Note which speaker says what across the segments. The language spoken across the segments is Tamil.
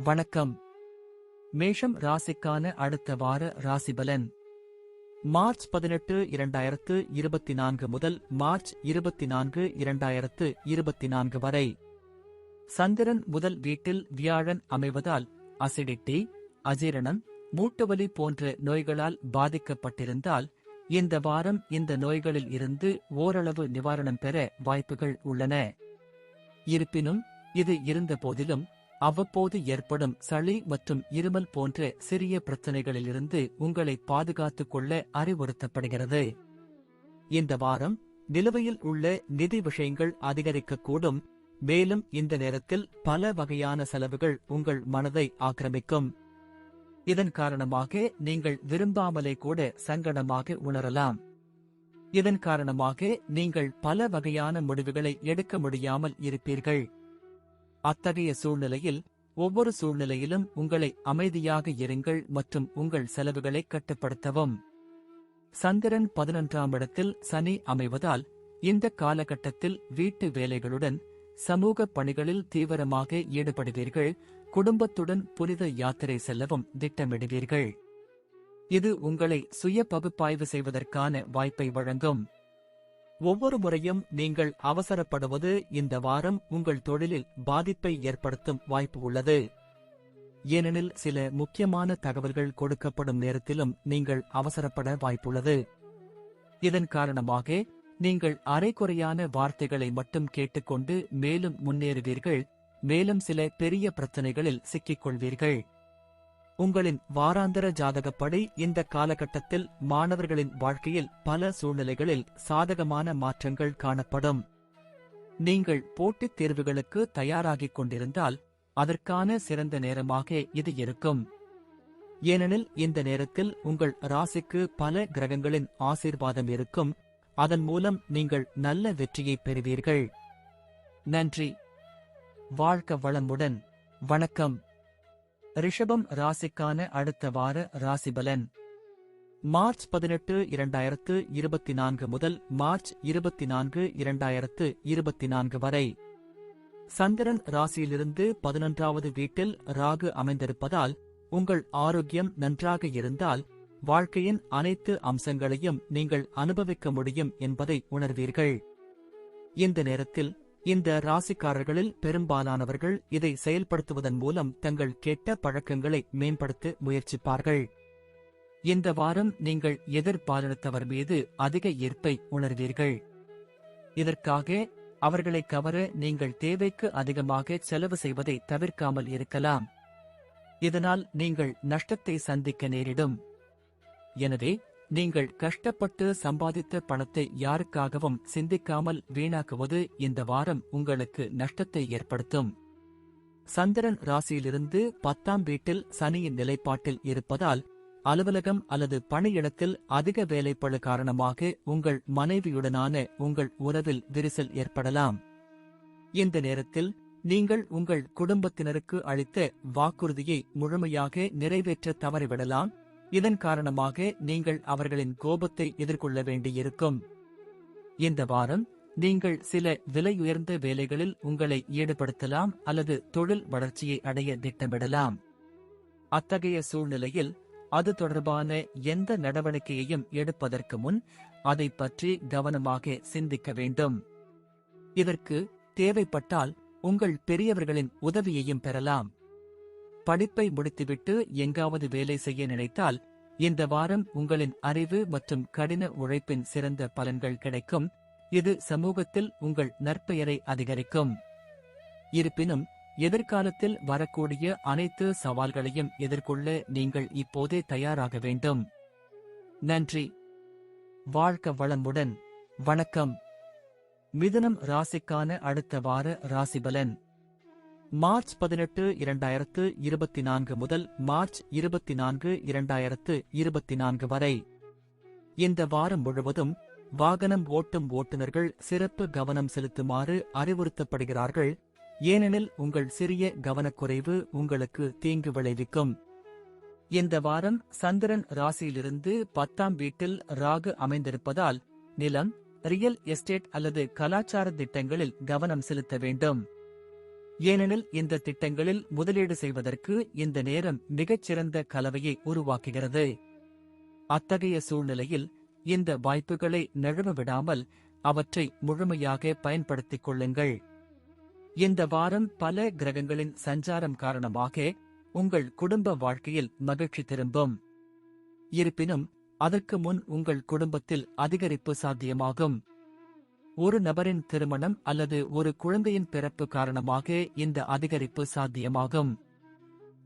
Speaker 1: வணக்கம். மேஷம் ராசிக்கான அடுத்த வார ராசிபலன். மார்ச் 18, 2024 முதல் மார்ச் 24, 2024 வரை. சந்திரன் முதல் வீட்டில் வியாழன் அமைவதால் அசிடிட்டி, அஜீரணம், மூட்டுவலி போன்ற நோய்களால் பாதிக்கப்பட்டிருந்தால் இந்த வாரம் இந்த நோய்களில் இருந்து ஓரளவு நிவாரணம் பெற வாய்ப்புகள் உள்ளன. இருப்பினும் இது இருந்த போதிலும் அவ்வப்போது ஏற்படும் சளி மற்றும் இருமல் போன்ற சிறிய பிரச்சனைகளிலிருந்து உங்களை பாதுகாத்துக் கொள்ள அறிவுறுத்தப்படுகிறது. இந்த வாரம் நிலுவையில் உள்ள நிதி விஷயங்கள் அதிகரிக்கக்கூடும். மேலும் இந்த நேரத்தில் பல வகையான செலவுகள் உங்கள் மனதை ஆக்கிரமிக்கும். இதன் காரணமாக நீங்கள் விரும்பாமலே கூட சங்கடமாக உணரலாம். இதன் காரணமாக நீங்கள் பல வகையான முடிவுகளை எடுக்க முடியாமல் இருப்பீர்கள். அத்தகைய சூழ்நிலையில் ஒவ்வொரு சூழ்நிலையிலும் உங்களை அமைதியாக இருங்கள் மற்றும் உங்கள் செலவுகளை கட்டுப்படுத்தவும். சந்திரன் 11ஆம் இடத்தில் சனி அமைவதால் இந்த காலகட்டத்தில் வீட்டு வேலைகளுடன் சமூக பணிகளில் தீவிரமாக ஈடுபடுவீர்கள். குடும்பத்துடன் புனித யாத்திரை செல்லவும் திட்டமிடுவீர்கள். இது உங்களை சுய பகுப்பாய்வு செய்வதற்கான வாய்ப்பை வழங்கும். ஒவ்வொரு முறையும் நீங்கள் அவசரப்படுவது இந்த வாரம் உங்கள் தொழிலில் பாதிப்பை ஏற்படுத்தும் வாய்ப்பு உள்ளது. ஏனெனில் சில முக்கியமான தகவல்கள் கொடுக்கப்படும் நேரத்திலும் நீங்கள் அவசரப்பட வாய்ப்புள்ளது. இதன் காரணமாக நீங்கள் அரைகுறையான வார்த்தைகளை மட்டும் கேட்டுக்கொண்டு மேலும் முன்னேறுவீர்கள். மேலும் சில பெரிய பிரச்சனைகளில் சிக்கிக்கொள்வீர்கள். உங்களின் வாராந்திர ஜாதகப்படி இந்த காலகட்டத்தில் மாணவர்களின் வாழ்க்கையில் பல சூழ்நிலைகளில் சாதகமான மாற்றங்கள் காணப்படும். நீங்கள் போட்டித் தேர்வுகளுக்கு தயாராகிக் கொண்டிருந்தால் அதற்கான சிறந்த நேரமாக இது இருக்கும். ஏனெனில் இந்த நேரத்தில் உங்கள் ராசிக்கு பல கிரகங்களின் ஆசீர்வாதம் இருக்கும். அதன் மூலம் நீங்கள் நல்ல வெற்றியை பெறுவீர்கள். நன்றி. வாழ்க வளமுடன். வணக்கம். ரிஷபம் ராசிக்கான அடுத்த வார ராசிபலன். மார்ச் 18, 2024 முதல் மார்ச் 24, 2024 வரை. சந்திரன் ராசியிலிருந்து 11வது வீட்டில் ராகு அமைந்திருப்பதால் உங்கள் ஆரோக்கியம் நன்றாக இருந்தால் வாழ்க்கையின் அனைத்து அம்சங்களையும் நீங்கள் அனுபவிக்க முடியும் என்பதை உணர்வீர்கள். இந்த நேரத்தில் இந்த ராசிக்காரர்களில் பெரும்பாலானவர்கள் இதை செயல்படுத்துவதன் மூலம் தங்கள் கெட்ட பழக்கங்களை மேம்படுத்த முயற்சிப்பார்கள். இந்த வாரம் நீங்கள் எதிர்பாலினத்தவர் மீது அதிக ஈர்ப்பை உணர்வீர்கள். இதற்காக அவர்களை கவர நீங்கள் தேவைக்கு அதிகமாக செலவு செய்வதை தவிர்க்காமல் இருக்கலாம். இதனால் நீங்கள் நஷ்டத்தை சந்திக்க நேரிடும். எனவே நீங்கள் கஷ்டப்பட்டு சம்பாதித்த பணத்தை யாருக்காகவும் சிந்திக்காமல் வீணாக்குவது இந்த வாரம் உங்களுக்கு நஷ்டத்தை ஏற்படுத்தும். சந்திரன் ராசியிலிருந்து 10ஆம் வீட்டில் சனியின் நிலைப்பாட்டில் இருப்பதால் அலுவலகம் அல்லது பணியிடத்தில் அதிக வேலைப்பளு காரணமாக உங்கள் மனைவியுடனான உங்கள் உறவில் விரிசல் ஏற்படலாம். இந்த நேரத்தில் நீங்கள் உங்கள் குடும்பத்தினருக்கு அளித்த வாக்குறுதியை முழுமையாக நிறைவேற்ற தவறிவிடலாம். இதன் காரணமாக நீங்கள் அவர்களின் கோபத்தை எதிர்கொள்ள வேண்டியிருக்கும். இந்த வாரம் நீங்கள் சில விலையுயர்ந்த வேலைகளில் உங்களை ஈடுபடுத்தலாம் அல்லது தொழில் வளர்ச்சியை அடைய திட்டமிடலாம். அத்தகைய சூழ்நிலையில் அது தொடர்பான எந்த நடவடிக்கையையும் எடுப்பதற்கு முன் அதை பற்றி கவனமாக சிந்திக்க வேண்டும். இதற்கு தேவைப்பட்டால் உங்கள் பெரியவர்களின் உதவியையும் பெறலாம். படிப்பை முடித்துவிட்டு எங்காவது வேலை செய்ய நினைத்தால் இந்த வாரம் உங்களின் அறிவு மற்றும் கடின உழைப்பின் சிறந்த பலன்கள் கிடைக்கும். இது சமூகத்தில் உங்கள் நற்பெயரை அதிகரிக்கும். இருப்பினும் எதிர்காலத்தில் வரக்கூடிய அனைத்து சவால்களையும் எதிர்கொள்ள நீங்கள் இப்போதே தயாராக வேண்டும். நன்றி. வாழ்க வளமுடன். வணக்கம். மிதுனம் ராசிக்கான அடுத்த வார ராசிபலன். மார்ச் 18, 2024 முதல் மார்ச் 24, 2024 வரை. இந்த வாரம் முழுவதும் வாகனம் ஓட்டும் ஓட்டுநர்கள் சிறப்பு கவனம் செலுத்துமாறு அறிவுறுத்தப்படுகிறார்கள். ஏனெனில் உங்கள் சிறிய கவனக்குறைவு உங்களுக்கு தீங்கு விளைவிக்கும். இந்த வாரம் சந்திரன் ராசியிலிருந்து 10ஆம் வீட்டில் ராகு அமைந்திருப்பதால் நிலம், ரியல் எஸ்டேட் அல்லது கலாச்சார திட்டங்களில் கவனம் செலுத்த வேண்டும். ஏனெனில் இந்த திட்டங்களில் முதலீடு செய்வதற்கு இந்த நேரம் மிகச்சிறந்த கலவையை உருவாக்குகிறது. அத்தகைய சூழ்நிலையில் இந்த வாய்ப்புகளை நழுவ விடாமல் அவற்றை முழுமையாக பயன்படுத்திக் கொள்ளுங்கள். இந்த வாரம் பல கிரகங்களின் சஞ்சாரம் காரணமாக உங்கள் குடும்ப வாழ்க்கையில் மகிழ்ச்சி திரும்பும். இருப்பினும் அதற்கு முன் உங்கள் குடும்பத்தில் அதிகரிப்பு சாத்தியமாகும். ஒரு நபரின் திருமணம் அல்லது ஒரு குழந்தையின் பிறப்பு காரணமாக இந்த அதிகரிப்பு சாத்தியமாகும்.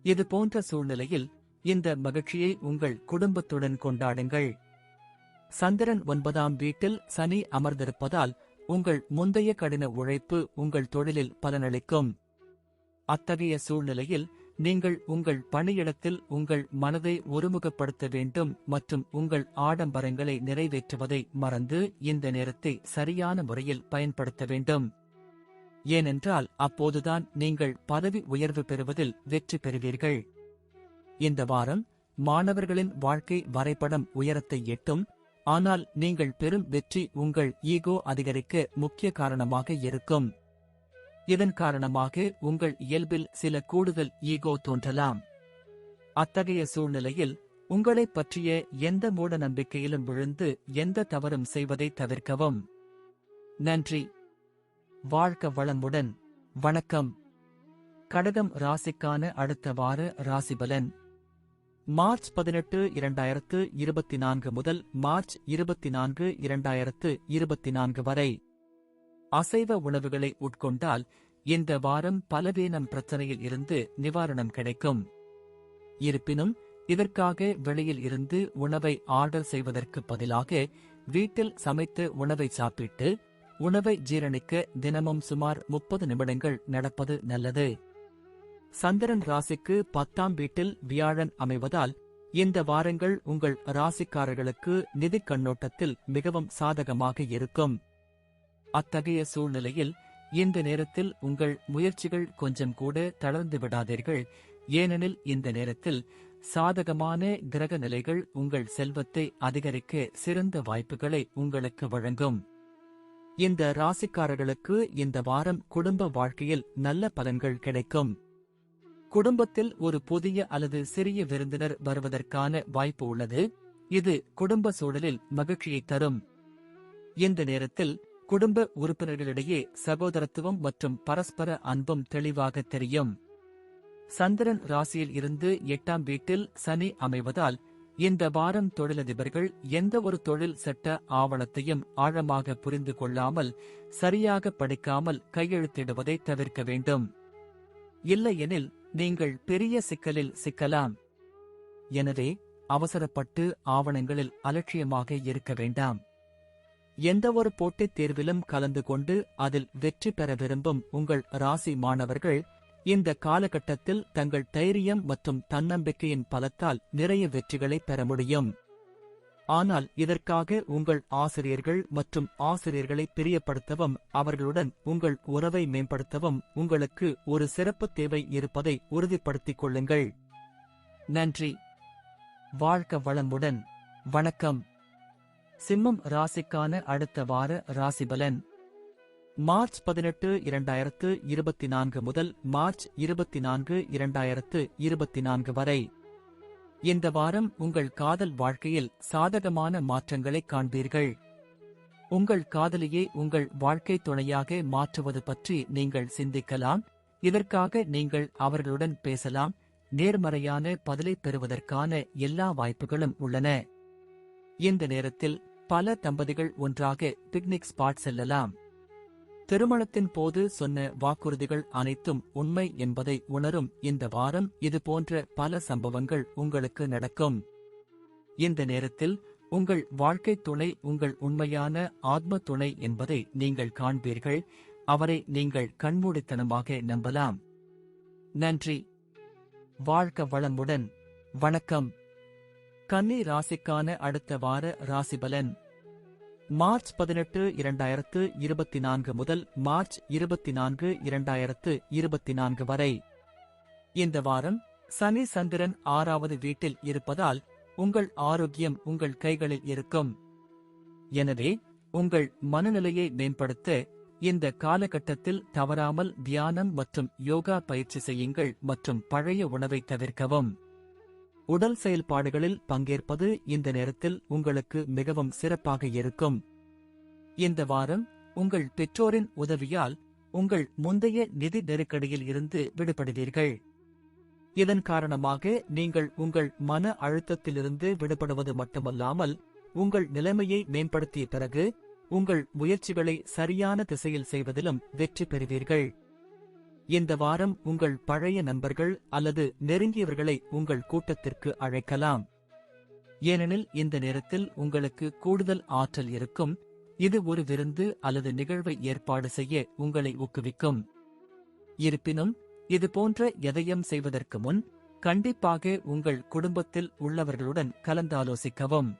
Speaker 1: இது போன்ற சூழ்நிலையில் இந்த மகிழ்ச்சியை உங்கள் குடும்பத்துடன் கொண்டாடுங்கள். சந்திரன் 9ஆம் வீட்டில் சனி அமர்ந்திருப்பதால் உங்கள் முந்தைய கடின உழைப்பு உங்கள் தொழிலில் பலனளிக்கும். அத்தகைய சூழ்நிலையில் நீங்கள் உங்கள் பணியிடத்தில் உங்கள் மனதை ஒருமுகப்படுத்த வேண்டும் மற்றும் உங்கள் ஆடம்பரங்களை நிறைவேற்றுவதை மறந்து இந்த நேரத்தை சரியான முறையில் பயன்படுத்த வேண்டும். ஏனென்றால் அப்போதுதான் நீங்கள் பதவி உயர்வு பெறுவதில் வெற்றி பெறுவீர்கள். இந்த வாரம் மாணவர்களின் வாழ்க்கை வரைபடம் உயரத்தை எட்டும். ஆனால் நீங்கள் பெறும் வெற்றி உங்கள் ஈகோ அதிகரிக்க முக்கிய காரணமாக இருக்கும். இதன் காரணமாக உங்கள் இயல்பில் சில கூடுதல் ஈகோ தோன்றலாம். அத்தகைய சூழ்நிலையில் உங்களைப் பற்றிய எந்த மூட நம்பிக்கையிலும் விழுந்து எந்த தவறும் செய்வதை தவிர்க்கவும். நன்றி. வாழ்க வளமுடன். வணக்கம். கடகம் ராசிக்கான அடுத்த வார ராசிபலன். மார்ச் 18, 2024 முதல் மார்ச் 24, 2024 வரை. அசைவ உணவுகளை உட்கொண்டால் இந்த வாரம் பலவீனம் பிரச்சனையில் இருந்து நிவாரணம் கிடைக்கும். இருப்பினும் இதற்காக வெளியில் இருந்து உணவை ஆர்டர் செய்வதற்கு பதிலாக வீட்டில் சமைத்து உணவை சாப்பிட்டு உணவை ஜீரணிக்க தினமும் சுமார் 30 நிமிடங்கள் நடப்பது நல்லது. சந்திரன் ராசிக்கு 10ஆம் வீட்டில் வியாழன் அமைவதால் இந்த வாரங்கள் உங்கள் ராசிக்காரர்களுக்கு நிதி கண்ணோட்டத்தில் மிகவும் சாதகமாக இருக்கும். அத்தகைய சூழ்நிலையில் இந்த நேரத்தில் உங்கள் முயற்சிகள் கொஞ்சம் கூட தளர்ந்து விடாதீர்கள். ஏனெனில் இந்த நேரத்தில் சாதகமான கிரக நிலைகள் உங்கள் செல்வத்தை அதிகரிக்க சிறந்த வாய்ப்புகளை உங்களுக்கு வழங்கும். இந்த ராசிக்காரர்களுக்கு இந்த வாரம் குடும்ப வாழ்க்கையில் நல்ல பலன்கள் கிடைக்கும். குடும்பத்தில் ஒரு புதிய அல்லது சிறிய விருந்தினர் வருவதற்கான வாய்ப்பு உள்ளது. இது குடும்ப சூழலில் மகிழ்ச்சியை தரும். இந்த நேரத்தில் குடும்ப உறுப்பினர்களிடையே சகோதரத்துவம் மற்றும் பரஸ்பர அன்பும் தெளிவாக தெரியும். சந்திரன் ராசியில் இருந்து 8ஆம் வீட்டில் சனி அமைவதால் இந்த வாரம் தொழிலதிபர்கள் எந்த ஒரு தொழில் சட்ட ஆவணத்தையும் ஆழமாக புரிந்து கொள்ளாமல் சரியாக படிக்காமல் கையெழுத்திடுவதை தவிர்க்க வேண்டும். இல்லையெனில் நீங்கள் பெரிய சிக்கலில் சிக்கலாம். எனவே அவசரப்பட்டு ஆவணங்களில் அலட்சியமாக இருக்க வேண்டாம். எந்தவொரு போட்டித் தேர்விலும் கலந்து கொண்டு அதில் வெற்றி பெற விரும்பும் உங்கள் ராசி மாணவர்கள் இந்த காலகட்டத்தில் தங்கள் தைரியம் மற்றும் தன்னம்பிக்கையின் பலத்தால் நிறைய வெற்றிகளை பெற முடியும். ஆனால் இதற்காக உங்கள் ஆசிரியர்கள் மற்றும் ஆசிரியர்களை பிரியப்படுத்தவும் அவர்களுடன் உங்கள் உறவை மேம்படுத்தவும் உங்களுக்கு ஒரு சிறப்பு தேவை இருப்பதை உறுதிப்படுத்திக் கொள்ளுங்கள். நன்றி. வாழ்க வளமுடன். வணக்கம். சிம்மம் ராசிக்கான அடுத்த வார ராசிபலன். மார்ச் 18, 2024 முதல் மார்ச் 24, 2024 வரை. இந்த வாரம் உங்கள் காதல் வாழ்க்கையில் சாதகமான மாற்றங்களை காண்பீர்கள். உங்கள் காதலியை உங்கள் வாழ்க்கை துணையாக மாற்றுவது பற்றி நீங்கள் சிந்திக்கலாம். இதற்காக நீங்கள் அவர்களுடன் பேசலாம். நேர்மறையான பதிலை பெறுவதற்கான எல்லா வாய்ப்புகளும் உள்ளன. இந்த நேரத்தில் பல தம்பதிகள் ஒன்றாக பிக்னிக் ஸ்பாட் செல்லலாம். திருமணத்தின் போது சொன்ன வாக்குறுதிகள் அனைத்தும் உண்மை என்பதை உணரும் இந்த வாரம் இதுபோன்ற பல சம்பவங்கள் உங்களுக்கு நடக்கும். இந்த நேரத்தில் உங்கள் வாழ்க்கை துணை உங்கள் உண்மையான ஆத்ம துணை என்பதை நீங்கள் காண்பீர்கள். அவரை நீங்கள் கண்மூடித்தனமாக நம்பலாம். நன்றி. வாழ்க வளமுடன். வணக்கம். கன்னி ராசிக்கான அடுத்த வார ராசிபலன். மார்ச் 18, 2024 முதல் மார்ச் 24, 2024 வரை. இந்த வாரம் சனி சந்திரன் 6வது வீட்டில் இருப்பதால் உங்கள் ஆரோக்கியம் உங்கள் கைகளில் இருக்கும். எனவே உங்கள் மனநிலையை மேம்படுத்த இந்த காலகட்டத்தில் தவறாமல் தியானம் மற்றும் யோகா பயிற்சி செய்யுங்கள் மற்றும் பழைய உணவை தவிர்க்கவும். உடல் செயல்பாடுகளில் பங்கேற்பது இந்த நேரத்தில் உங்களுக்கு மிகவும் சிறப்பாக இருக்கும். இந்த வாரம் உங்கள் பெற்றோரின் உதவியால் உங்கள் முந்தைய நிதி நெருக்கடியில் இருந்து விடுபடுவீர்கள். இதன் காரணமாக நீங்கள் உங்கள் மன அழுத்தத்திலிருந்து விடுபடுவது மட்டுமல்லாமல் உங்கள் நிலைமையை மேம்படுத்திய பிறகு உங்கள் முயற்சிகளை சரியான திசையில் செய்வதிலும் வெற்றி பெறுவீர்கள். இந்த வாரம் உங்கள் பழைய நண்பர்கள் அல்லது நெருங்கியவர்களை உங்கள் கூட்டத்திற்கு அழைக்கலாம். ஏனெனில் இந்த நேரத்தில் உங்களுக்கு கூடுதல் ஆற்றல் இருக்கும். இது ஒரு விருந்து அல்லது நிகழ்வை ஏற்பாடு செய்ய உங்களை ஊக்குவிக்கும். இருப்பினும் இது போன்ற எதையும் செய்வதற்கு முன் கண்டிப்பாக உங்கள் குடும்பத்தில் உள்ளவர்களுடன் கலந்தாலோசிக்கவும்.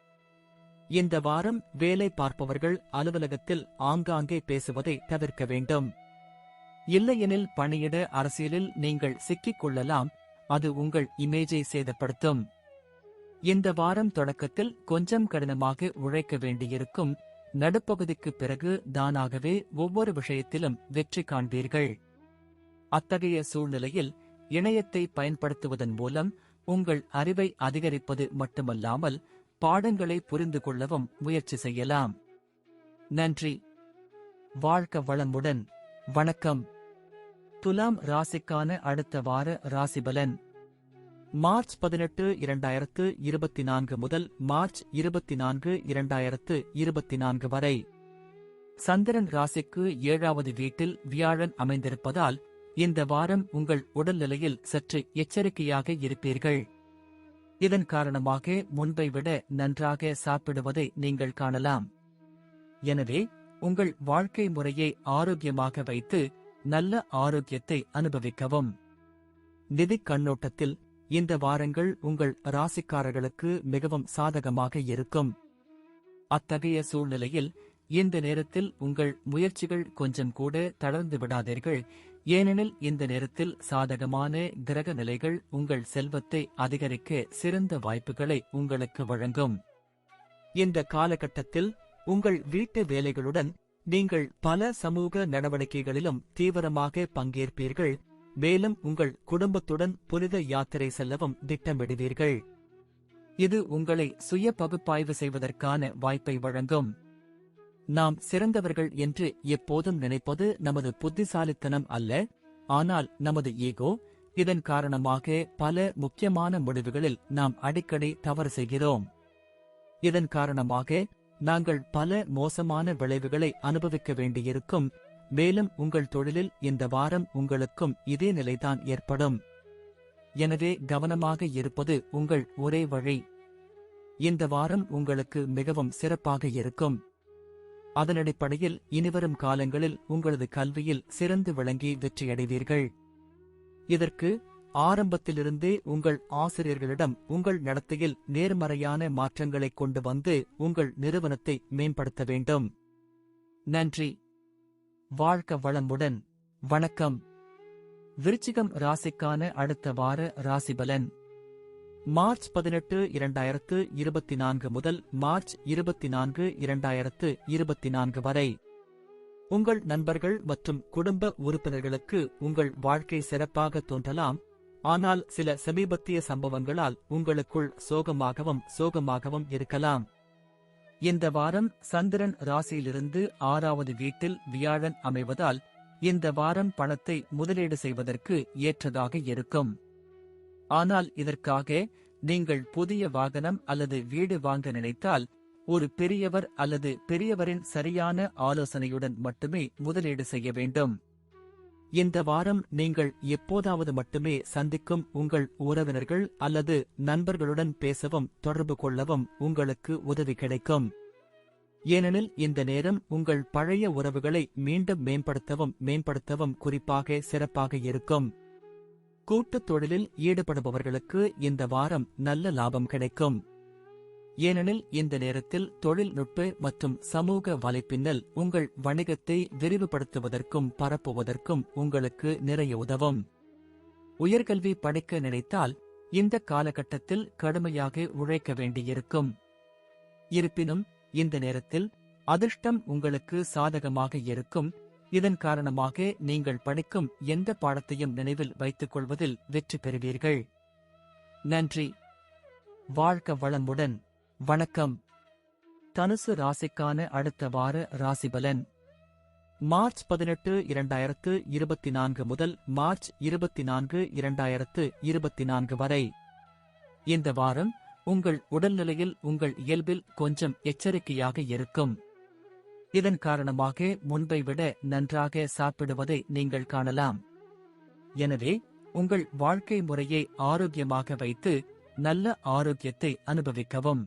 Speaker 1: இந்த வாரம் வேலை பார்ப்பவர்கள் அலுவலகத்தில் ஆங்காங்கே பேசுவதை தவிர்க்க வேண்டும். இல்லையெனில் பணியிட அரசியலில் நீங்கள் சிக்கிக் கொள்ளலாம். அது உங்கள் இமேஜை சேதப்படுத்தும். இந்த வாரம் தொடக்கத்தில் கொஞ்சம் கடினமாக உழைக்க வேண்டியிருக்கும். நடுப்பகுதிக்கு பிறகு தானாகவே ஒவ்வொரு விஷயத்திலும் வெற்றி காண்பீர்கள். அத்தகைய சூழ்நிலையில் இணையத்தை பயன்படுத்துவதன் மூலம் உங்கள் அறிவை அதிகரிப்பது மட்டுமல்லாமல் பாடங்களை புரிந்து கொள்ளவும் முயற்சி செய்யலாம். நன்றி. வாழ்க வளமுடன். வணக்கம். துலாம் ராசிக்கான அடுத்த வார ராசிபலன் மார்ச் 18, 2024 முதல் மார்ச் 24, 2024 வரை. சந்திரன் ராசிக்கு 7வது வீட்டில் வியாழன் அமைந்திருப்பதால் இந்த வாரம் உங்கள் உடல்நிலையில் சற்று எச்சரிக்கையாக இருப்பீர்கள். இதன் காரணமாக முன்பை விட நன்றாக சாப்பிடுவதை நீங்கள் காணலாம். எனவே உங்கள் வாழ்க்கை முறையை ஆரோக்கியமாக வைத்து நல்ல ஆரோக்கியத்தை அனுபவிக்கவும். நிதிக் கண்ணோட்டத்தில் இந்த வாரங்கள் உங்கள் ராசிக்காரர்களுக்கு மிகவும் சாதகமாக இருக்கும். அத்தகைய சூழ்நிலையில் இந்த நேரத்தில் உங்கள் முயற்சிகள் கொஞ்சம் கூட தளர்ந்து விடாதீர்கள். ஏனெனில் இந்த நேரத்தில் சாதகமான கிரக நிலைகள் உங்கள் செல்வத்தை அதிகரிக்க சிறந்த வாய்ப்புகளை உங்களுக்கு வழங்கும். இந்த காலகட்டத்தில் உங்கள் வீட்டு வேலைகளுடன் நீங்கள் பல சமூக நடவடிக்கைகளிலும் தீவிரமாக பங்கேற்பீர்கள். மேலும் உங்கள் குடும்பத்துடன் புனித யாத்திரை செல்லவும் திட்டமிடுவீர்கள். இது உங்களை சுய பகுப்பாய்வு செய்வதற்கான வாய்ப்பை வழங்கும். நாம் சிறந்தவர்கள் என்று எப்போதும் நினைப்பது நமது புத்திசாலித்தனம் அல்ல, ஆனால் நமது ஈகோ. இதன் காரணமாக பல முக்கியமான முடிவுகளில் நாம் அடிக்கடி தவறு செய்கிறோம். இதன் காரணமாக நாங்கள் பல மோசமான விளைவுகளை அனுபவிக்க வேண்டியிருக்கும். மேலும் உங்கள் தொழிலில் இந்த வாரம் உங்களுக்கும் இதே நிலைதான் ஏற்படும். எனவே கவனமாக இருப்பது உங்கள் ஒரே வழி. இந்த வாரம் உங்களுக்கு மிகவும் சிறப்பாக இருக்கும். அதனடிப்படையில் இனிவரும் காலங்களில் உங்களது கல்வியில் சிறந்து விளங்கி வெற்றியடைவீர்கள். இதற்கு ஆரம்பத்திலிருந்தே உங்கள் ஆசிரியர்களிடம் உங்கள் நடத்தையில் நேர்மறையான மாற்றங்களை கொண்டு வந்து உங்கள் நிறுவனத்தை மேம்படுத்த வேண்டும். நன்றி. வாழ்க வளமுடன். வணக்கம். விருச்சிகம் ராசிக்கான அடுத்த வார ராசிபலன் மார்ச் 18, 2024 முதல் மார்ச் 24, 2024 வரை. உங்கள் நண்பர்கள் மற்றும் குடும்ப உறுப்பினர்களுக்கு உங்கள் வாழ்க்கை சிறப்பாக தோன்றலாம். ஆனால் சில சமீபத்திய சம்பவங்களால் உங்களுக்குள் சோகமாகவும் இருக்கலாம். இந்த வாரம் சந்திரன் ராசியிலிருந்து 6வது வீட்டில் வியாழன் அமைவதால் இந்த வாரம் பணத்தை முதலீடு செய்வதற்கு ஏற்றதாக இருக்கும். ஆனால் இதற்காக நீங்கள் புதிய வாகனம் அல்லது வீடு வாங்க நினைத்தால் ஒரு பெரியவர் அல்லது பெரியவரின் சரியான ஆலோசனையுடன் மட்டுமே முதலீடு செய்ய வேண்டும். இந்த வாரம் நீங்கள் எப்போதாவது மட்டுமே சந்திக்கும் உங்கள் உறவினர்கள் அல்லது நண்பர்களுடன் பேசவும் தொடர்பு கொள்ளவும் உங்களுக்கு உதவி கிடைக்கும். ஏனெனில் இந்த நேரம் உங்கள் பழைய உறவுகளை மீண்டும் மேம்படுத்தவும் குறிப்பாக சிறப்பாக இருக்கும். கூட்டுத் தொழிலில் ஈடுபடுபவர்களுக்கு இந்த வாரம் நல்ல லாபம் கிடைக்கும். ஏனெனில் இந்த நேரத்தில் தொழில்நுட்ப மற்றும் சமூக வலைப்பின்னல் உங்கள் வணிகத்தை விரிவுபடுத்துவதற்கும் பரப்புவதற்கும் உங்களுக்கு நிறைய உதவும். உயர்கல்வி படிக்க நினைத்தால் இந்த காலகட்டத்தில் கடுமையாக உழைக்க வேண்டியிருக்கும். இருப்பினும் இந்த நேரத்தில் அதிர்ஷ்டம் உங்களுக்கு சாதகமாக இருக்கும். இதன் காரணமாக நீங்கள் படிக்கும் எந்த பாடத்தையும் நினைவில் வைத்துக் கொள்வதில் வெற்றி பெறுவீர்கள். நன்றி. வாழ்க வளமுடன். வணக்கம். தனுசு ராசிக்கான அடுத்த வார ராசிபலன். மார்ச் 18, 2024 முதல் மார்ச் 24, 2024 வரை. இந்த வாரம் உங்கள் உடல்நிலையில் உங்கள் இயல்பில் கொஞ்சம் எச்சரிக்கையாக இருக்கும். இதன் காரணமாக முன்பை விட நன்றாக சாப்பிடுவதை நீங்கள் காணலாம். எனவே உங்கள் வாழ்க்கை முறையை ஆரோக்கியமாக வைத்து நல்ல ஆரோக்கியத்தை அனுபவிக்கவும்.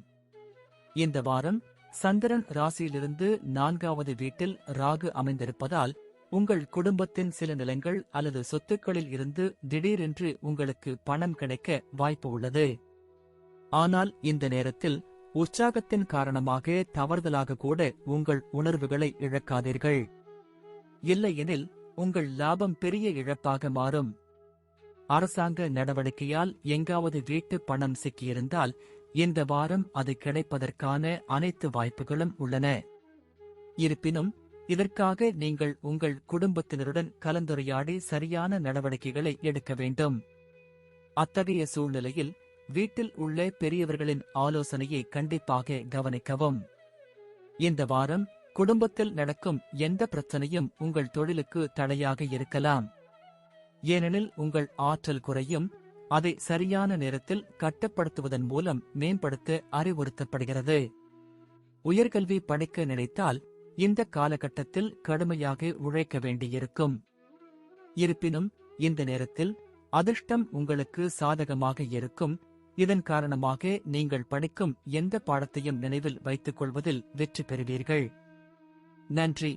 Speaker 1: இந்த வாரம் சந்திரன் ராசியிலிருந்து 4வது வீட்டில் ராகு அமைந்திருப்பதால் உங்கள் குடும்பத்தின் சில நிலங்கள் அல்லது சொத்துக்களில் இருந்து திடீரென்று உங்களுக்கு பணம் கிடைக்க வாய்ப்பு உள்ளது. ஆனால் இந்த நேரத்தில் உற்சாகத்தின் காரணமாக தவறுதலாக கூட உங்கள் உணர்வுகளை இழக்காதீர்கள். இல்லையெனில் உங்கள் லாபம் பெரிய இழப்பாக மாறும். அரசாங்க நடவடிக்கையால் எங்காவது வீட்டு பணம் சிக்கியிருந்தால் இந்த வாரம் அது கிடைப்பதற்கான அனைத்து வாய்ப்புகளும் உள்ளன. இருப்பினும் இதற்காக நீங்கள் உங்கள் குடும்பத்தினருடன் கலந்துரையாடி சரியான நடவடிக்கைகளை எடுக்க வேண்டும். அத்தகைய சூழ்நிலையில் வீட்டில் உள்ள பெரியவர்களின் ஆலோசனையை கண்டிப்பாக கவனிக்கவும். இந்த வாரம் குடும்பத்தில் நடக்கும் எந்த பிரச்சனையும் உங்கள் தொழிலுக்கு தடையாக இருக்கலாம். ஏனெனில் உங்கள் ஆற்றல் குறையும். அதை சரியான நேரத்தில் கட்டுப்படுத்துவதன் மூலம் மேம்படுத்த அறிவுறுத்தப்படுகிறது. உயர்கல்வி படிக்க நினைத்தால் இந்த காலகட்டத்தில் கடுமையாக உழைக்க வேண்டியிருக்கும். இருப்பினும் இந்த நேரத்தில் அதிர்ஷ்டம் உங்களுக்கு சாதகமாக இருக்கும். இதன் காரணமாக நீங்கள் படிக்கும் எந்த பாடத்தையும் நினைவில் வைத்துக் கொள்வதில் வெற்றி பெறுவீர்கள். நன்றி.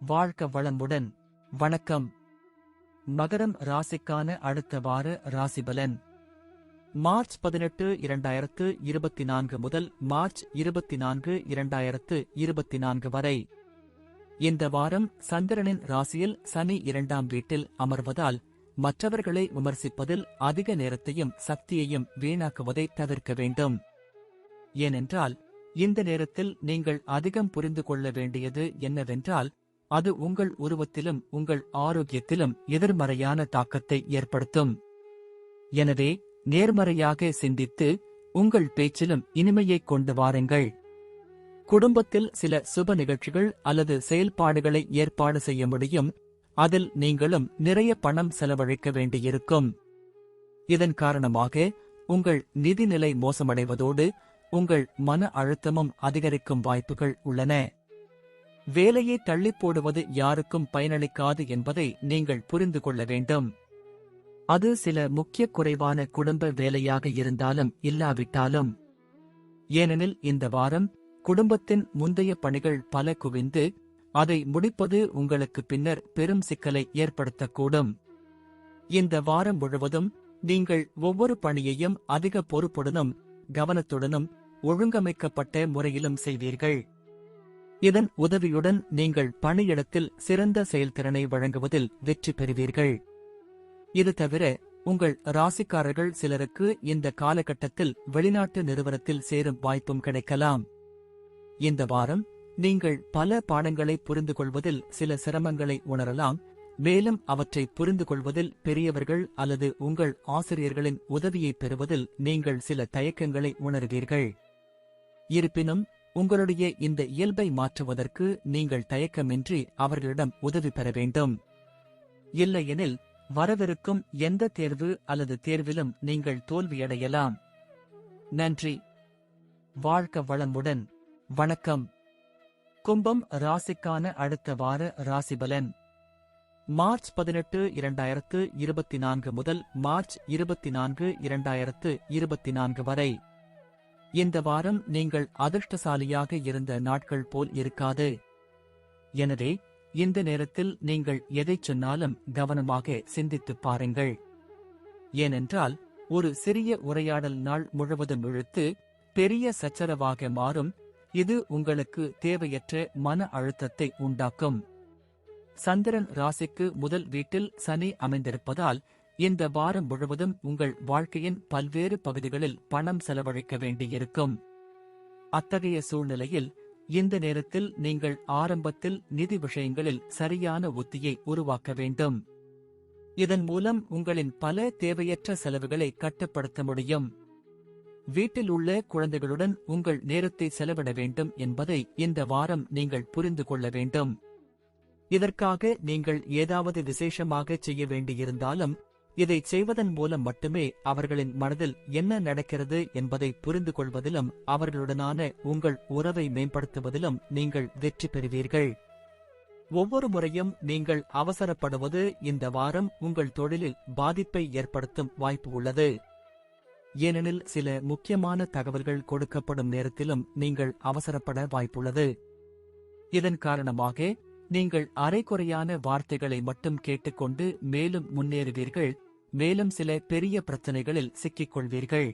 Speaker 1: வாழ்க வளமுடன். வணக்கம். மகரம் ராசிக்கான அடுத்த வார ராசிபலன். மார்ச் 18, 2024 முதல் மார்ச் 24, 2024 வரை. இந்த வாரம் சந்திரனின் ராசியில் சனி 2ஆம் வீட்டில் அமர்வதால் மற்றவர்களை விமர்சிப்பதில் அதிக நேரத்தையும் சக்தியையும் வீணாக்குவதை தவிர்க்க வேண்டும். ஏனென்றால் இந்த நேரத்தில் நீங்கள் அதிகம் புரிந்து கொள்ள வேண்டியது என்னவென்றால் அது உங்கள் உருவத்திலும் உங்கள் ஆரோக்கியத்திலும் எதிர்மறையான தாக்கத்தை ஏற்படுத்தும். எனவே நேர்மறையாக சிந்தித்து உங்கள் பேச்சிலும் இனிமையை கொண்டு வாருங்கள். குடும்பத்தில் சில சுப நிகழ்ச்சிகள் அல்லது செயல்பாடுகளை ஏற்பாடு செய்ய முடியும். அதில் நீங்களும் நிறைய பணம் செலவழிக்க வேண்டியிருக்கும். இதன் காரணமாக உங்கள் நிதிநிலை மோசமடைவதோடு உங்கள் மன அழுத்தமும் அதிகரிக்கும் வாய்ப்புகள் உள்ளன. வேலையை தள்ளிப் போடுவது யாருக்கும் பயனளிக்காது என்பதை நீங்கள் புரிந்து கொள்ள வேண்டும். அது சில முக்கிய குறைவான குடும்ப வேலையாக இருந்தாலும் இல்லாவிட்டாலும். ஏனெனில் இந்த வாரம் குடும்பத்தின் முந்தைய பணிகள் பல குவிந்து அதை முடிப்பது உங்களுக்கு பின்னர் பெரும் சிக்கலை ஏற்படுத்தக்கூடும். இந்த வாரம் முழுவதும் நீங்கள் ஒவ்வொரு பணியையும் அதிக பொறுப்புடனும் கவனத்துடனும் ஒழுங்கமைக்கப்பட்ட முறையிலும் செய்வீர்கள். இதன் உதவியுடன் நீங்கள் பணியிடத்தில் சிறந்த செயல்திறனை வழங்குவதில் வெற்றி பெறுவீர்கள். இது தவிர உங்கள் ராசிக்காரர்கள் சிலருக்கு இந்த காலகட்டத்தில் வெளிநாட்டு நிறுவனத்தில் சேரும் வாய்ப்பும் கிடைக்கலாம். இந்த வாரம் நீங்கள் பல பாடங்களை புரிந்து கொள்வதில் சில சிரமங்களை உணரலாம். மேலும் அவற்றை புரிந்து கொள்வதில் பெரியவர்கள் அல்லது உங்கள் ஆசிரியர்களின் உதவியை பெறுவதில் நீங்கள் சில தயக்கங்களை உணர்வீர்கள். இருப்பினும் உங்களுடைய இந்த இயல்பை மாற்றுவதற்கு நீங்கள் தயக்கமின்றி அவர்களிடம் உதவி பெற வேண்டும். இல்லையெனில் வரவிருக்கும் எந்த தேர்வு அல்லது தேர்விலும் நீங்கள் தோல்வியடையலாம். நன்றி. வாழ்க வளமுடன். வணக்கம். கும்பம் ராசிக்கான அடுத்த வார ராசிபலன். மார்ச் 18, 2024 முதல் மார்ச் 24, 2024 வரை. இந்த வாரம் நீங்கள் அதிர்ஷ்டசாலியாக இருந்த நாட்கள் போல் இருக்காது. எனவே இந்த நேரத்தில் நீங்கள் எதைச் சொன்னாலும் கவனமாக சிந்தித்துப் பாருங்கள். ஏனென்றால் ஒரு சிறிய உரையாடல் நாள் முழுவதும் இழுத்து பெரிய சச்சரவாக மாறும். இது உங்களுக்கு தேவையற்ற மன அழுத்தத்தை உண்டாக்கும். சந்திரன் ராசிக்கு முதல் வீட்டில் சனி அமைந்திருப்பதால் இந்த வாரம் முழுவதும் உங்கள் வாழ்க்கையின் பல்வேறு பகுதிகளில் பணம் செலவழிக்க வேண்டியிருக்கும். அத்தகைய சூழ்நிலையில் இந்த நேரத்தில் நீங்கள் ஆரம்பத்தில் நிதி விஷயங்களில் சரியான உத்தியை உருவாக்க வேண்டும். இதன் மூலம் உங்களின் பல தேவையற்ற செலவுகளை கட்டுப்படுத்த முடியும். வீட்டில் உள்ள குழந்தைகளுடன் உங்கள் நேரத்தை செலவிட வேண்டும் என்பதை இந்த வாரம் நீங்கள் புரிந்து கொள்ள வேண்டும். இதற்காக நீங்கள் ஏதாவது விசேஷமாக செய்ய வேண்டியிருந்தாலும் இதை செய்வதன் மூலம் மட்டுமே அவர்களின் மனதில் என்ன நடக்கிறது என்பதை புரிந்து கொள்வதிலும் அவர்களுடனான உங்கள் உறவை மேம்படுத்துவதிலும் நீங்கள் வெற்றி பெறுவீர்கள். ஒவ்வொரு முறையும் நீங்கள் அவசரப்படுவது இந்த வாரம் உங்கள் தொழிலில் பாதிப்பை ஏற்படுத்தும் வாய்ப்பு உள்ளது. ஏனெனில் சில முக்கியமான தகவல்கள் கொடுக்கப்படும் நேரத்திலும் நீங்கள் அவசரப்பட வாய்ப்புள்ளது. இதன் காரணமாக நீங்கள் அரைகுறையான வார்த்தைகளை மட்டும் கேட்டுக்கொண்டு மேலும் முன்னேறுவீர்கள், மேலும் சில பெரிய பிரச்சனைகளில் சிக்கிக்கொள்வீர்கள்.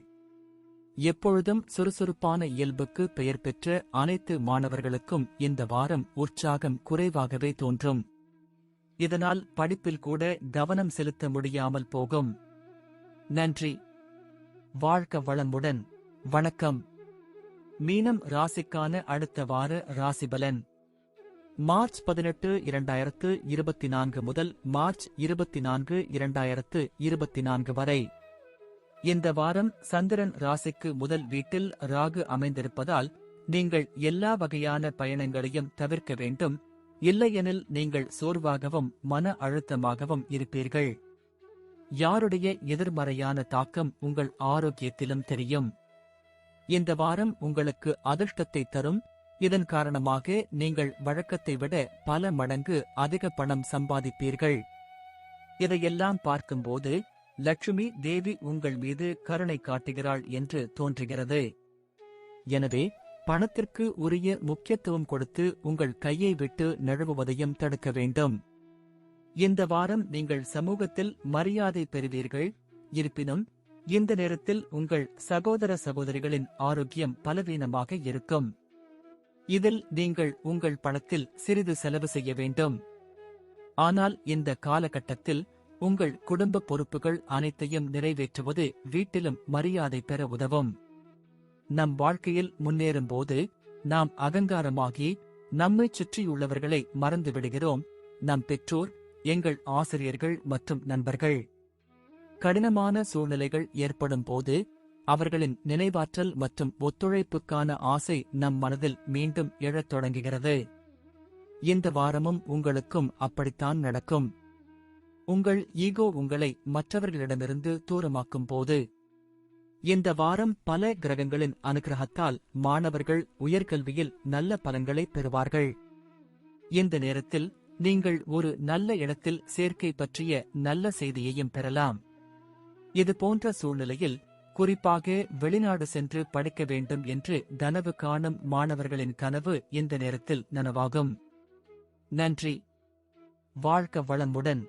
Speaker 1: எப்பொழுதும் சுறுசுறுப்பான இயல்புக்கு பெயர் பெற்ற அனைத்து மாணவர்களுக்கும் இந்த வாரம் உற்சாகம் குறைவாகவே தோன்றும். இதனால் படிப்பில் கூட கவனம் செலுத்த முடியாமல் போகும். நன்றி. வாழ்க வளமுடன். வணக்கம். மீனம் ராசிக்கான அடுத்த வார ராசிபலன் மார்ச் 18, 2024 முதல் மார்ச் 24, 2024 வரை. இந்த வாரம் சந்திரன் ராசிக்கு முதல் வீட்டில் ராகு அமைந்திருப்பதால் நீங்கள் எல்லா வகையான பயணங்களையும் தவிர்க்க வேண்டும். இல்லையெனில் நீங்கள் சோர்வாகவும் மன அழுத்தமாகவும் இருப்பீர்கள். யாருடைய எதிர்மறையான தாக்கம் உங்கள் ஆரோக்கியத்திலும் தெரியும். இந்த வாரம் உங்களுக்கு அதிர்ஷ்டத்தை தரும். இதன் காரணமாக நீங்கள் வழக்கத்தை விட பல மடங்கு அதிக பணம் சம்பாதிப்பீர்கள். இதையெல்லாம் பார்க்கும்போது லட்சுமி தேவி உங்கள் மீது கருணை காட்டுகிறாள் என்று தோன்றுகிறது. எனவே பணத்திற்கு உரிய முக்கியத்துவம் கொடுத்து உங்கள் கையை விட்டு நழுவுவதையும் தடுக்க வேண்டும். இந்த வாரம் நீங்கள் சமூகத்தில் மரியாதை பெறுவீர்கள். இருப்பினும் இந்த நேரத்தில் உங்கள் சகோதர சகோதரிகளின் ஆரோக்கியம் பலவீனமாக இருக்கும். இதில் நீங்கள் உங்கள் பணத்தில் சிறிது செலவு செய்ய வேண்டும். ஆனால் இந்த காலகட்டத்தில் உங்கள் குடும்ப பொறுப்புகள் அனைத்தையும் நிறைவேற்றுவது வீட்டிலும் மரியாதை பெற உதவும். நம் வாழ்க்கையில் முன்னேறும்போது நாம் அகங்காரமாகி நம்மைச் சுற்றியுள்ளவர்களை மறந்துவிடுகிறோம். நம் பெற்றோர், எங்கள் ஆசிரியர்கள் மற்றும் நண்பர்கள். கடினமான சூழ்நிலைகள் ஏற்படும் போது அவர்களின் நினைவாற்றல் மற்றும் ஒத்துழைப்புக்கான ஆசை நம் மனதில் மீண்டும் எழத் தொடங்குகிறது. இந்த வாரமும் உங்களுக்கும் அப்படித்தான் நடக்கும். உங்கள் ஈகோ உங்களை மற்றவர்களிடமிருந்து தூரமாக்கும் போது. இந்த வாரம் பல கிரகங்களின் அனுகிரகத்தால் மாணவர்கள் உயர்கல்வியில் நல்ல பலன்களை பெறுவார்கள். இந்த நேரத்தில் நீங்கள் ஒரு நல்ல இடத்தில் சேர்க்கை பற்றிய நல்ல செய்தியையும் பெறலாம். இது போன்ற சூழ்நிலையில் குறிப்பாக வெளிநாடு சென்று படிக்க வேண்டும் என்று கனவு காணும் மாணவர்களின் கனவு இந்த நேரத்தில் நனவாகும். நன்றி. வாழ்க வளமுடன்.